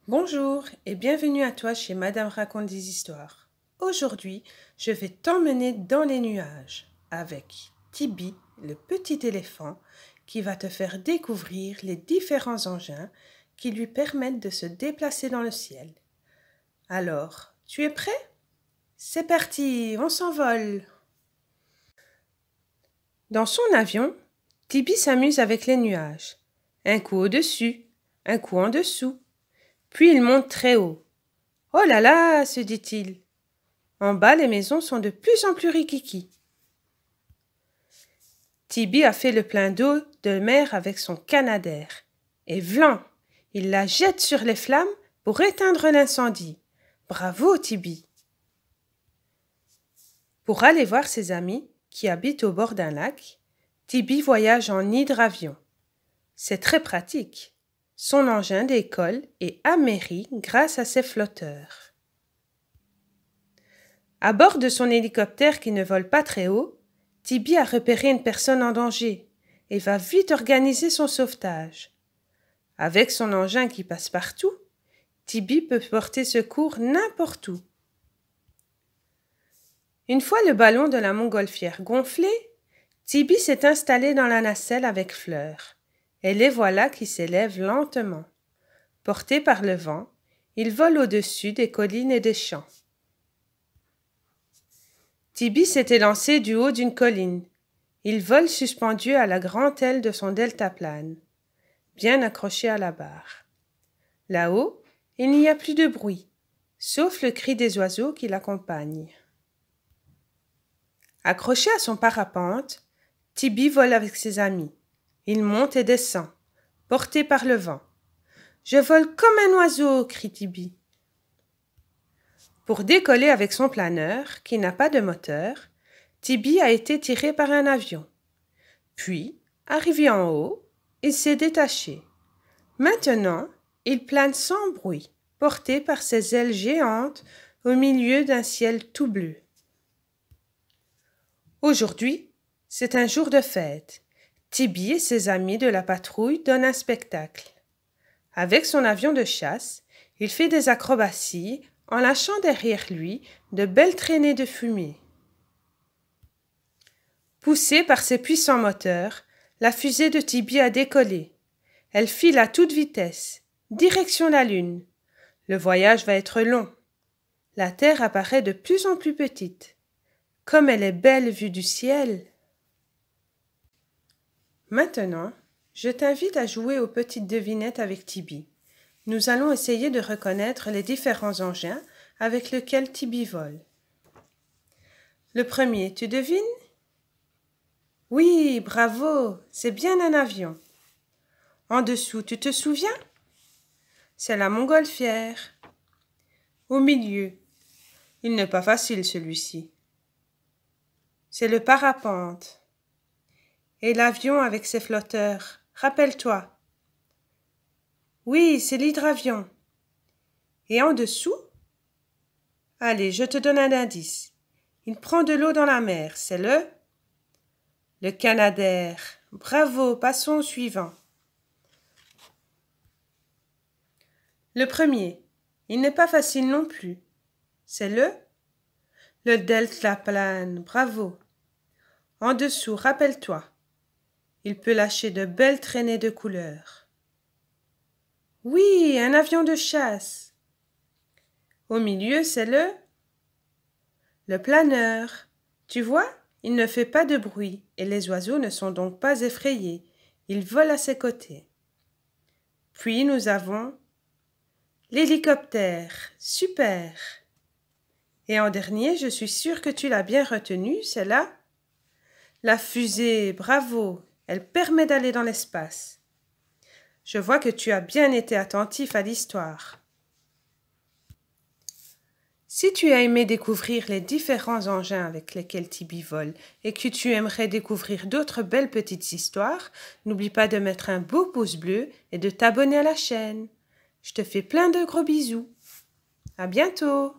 Bonjour et bienvenue à toi chez Madame raconte des histoires. Aujourd'hui, je vais t'emmener dans les nuages avec Tibi, le petit éléphant, qui va te faire découvrir les différents engins qui lui permettent de se déplacer dans le ciel. Alors, tu es prêt? C'est parti, on s'envole! Dans son avion, Tibi s'amuse avec les nuages. Un coup au-dessus, un coup en dessous. Puis il monte très haut. « Oh là là !» se dit-il. En bas, les maisons sont de plus en plus riquiqui. Tibi a fait le plein d'eau de mer avec son canadair. Et vlan, il la jette sur les flammes pour éteindre l'incendie. Bravo, Tibi! Pour aller voir ses amis qui habitent au bord d'un lac, Tibi voyage en hydravion. C'est très pratique. Son engin décolle et amérit grâce à ses flotteurs. À bord de son hélicoptère qui ne vole pas très haut, Tibi a repéré une personne en danger et va vite organiser son sauvetage. Avec son engin qui passe partout, Tibi peut porter secours n'importe où. Une fois le ballon de la montgolfière gonflé, Tibi s'est installé dans la nacelle avec Fleur. Et les voilà qui s'élèvent lentement. Portés par le vent, ils volent au-dessus des collines et des champs. Tibi s'était lancé du haut d'une colline. Il vole suspendu à la grande aile de son deltaplane, bien accroché à la barre. Là-haut, il n'y a plus de bruit, sauf le cri des oiseaux qui l'accompagnent. Accroché à son parapente, Tibi vole avec ses amis. Il monte et descend, porté par le vent. « Je vole comme un oiseau !» crie Tibi. Pour décoller avec son planeur, qui n'a pas de moteur, Tibi a été tiré par un avion. Puis, arrivé en haut, il s'est détaché. Maintenant, il plane sans bruit, porté par ses ailes géantes au milieu d'un ciel tout bleu. Aujourd'hui, c'est un jour de fête. Tibi et ses amis de la patrouille donnent un spectacle. Avec son avion de chasse, il fait des acrobaties en lâchant derrière lui de belles traînées de fumée. Poussée par ses puissants moteurs, la fusée de Tibi a décollé. Elle file à toute vitesse, direction la Lune. Le voyage va être long. La Terre apparaît de plus en plus petite. Comme elle est belle vue du ciel! Maintenant, je t'invite à jouer aux petites devinettes avec Tibi. Nous allons essayer de reconnaître les différents engins avec lesquels Tibi vole. Le premier, tu devines? Oui, bravo, c'est bien un avion. En dessous, tu te souviens? C'est la montgolfière. Au milieu, il n'est pas facile celui-ci. C'est le parapente. Et l'avion avec ses flotteurs, rappelle-toi. Oui, c'est l'hydravion. Et en dessous? Allez, je te donne un indice. Il prend de l'eau dans la mer, c'est le canadair. Bravo, passons au suivant. Le premier, il n'est pas facile non plus. C'est le deltaplane. Bravo. En dessous, rappelle-toi. Il peut lâcher de belles traînées de couleurs. Oui, un avion de chasse. Au milieu, c'est le planeur. Tu vois, il ne fait pas de bruit et les oiseaux ne sont donc pas effrayés. Ils volent à ses côtés. Puis nous avons l'hélicoptère. Super! Et en dernier, je suis sûre que tu l'as bien retenu, c'est la fusée. Bravo! Elle permet d'aller dans l'espace. Je vois que tu as bien été attentif à l'histoire. Si tu as aimé découvrir les différents engins avec lesquels Tibi vole et que tu aimerais découvrir d'autres belles petites histoires, n'oublie pas de mettre un beau pouce bleu et de t'abonner à la chaîne. Je te fais plein de gros bisous. À bientôt!